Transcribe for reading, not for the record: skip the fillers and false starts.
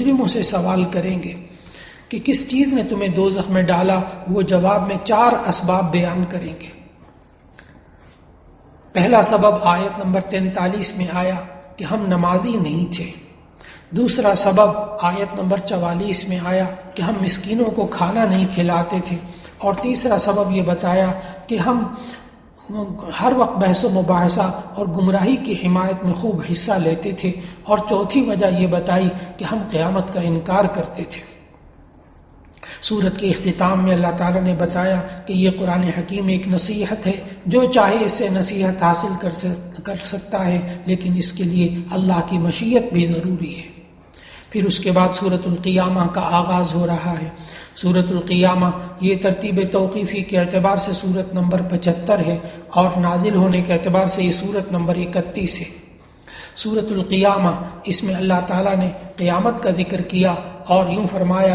مجرموں سے سوال کریں گے کہ کس چیز نے تمہیں دوزخ میں ڈالا، وہ جواب میں 4 اسباب بیان کریں گے۔ پہلا سبب آیت نمبر 43 میں آیا کہ ہم نمازی نہیں تھے۔ دوسرا سبب آیت نمبر 44 میں آیا کہ ہم مسکینوں کو کھانا نہیں کھلاتے تھے۔ اور تیسرا سبب یہ بتایا کہ ہم ہر وقت بحث و مباحثہ اور گمراہی کی حمایت میں خوب حصہ لیتے تھے۔ اور چوتھی وجہ یہ بتائی کہ ہم قیامت کا انکار کرتے تھے۔ سورت کے اختتام میں اللہ تعالیٰ نے بتایا کہ یہ قرآن حکیم ایک نصیحت ہے، جو چاہے اس سے نصیحت حاصل کر سکتا ہے، لیکن اس کے لیے اللہ کی مشیت بھی ضروری ہے۔ پھر اس کے بعد سورۃ القیامہ کا آغاز ہو رہا ہے۔ سورۃ القیامہ یہ ترتیب توقیفی کے اعتبار سے سورت نمبر 75 ہے، اور نازل ہونے کے اعتبار سے یہ سورت نمبر 31 ہے۔ سورۃ القیامہ، اس میں اللہ تعالیٰ نے قیامت کا ذکر کیا اور یوں فرمایا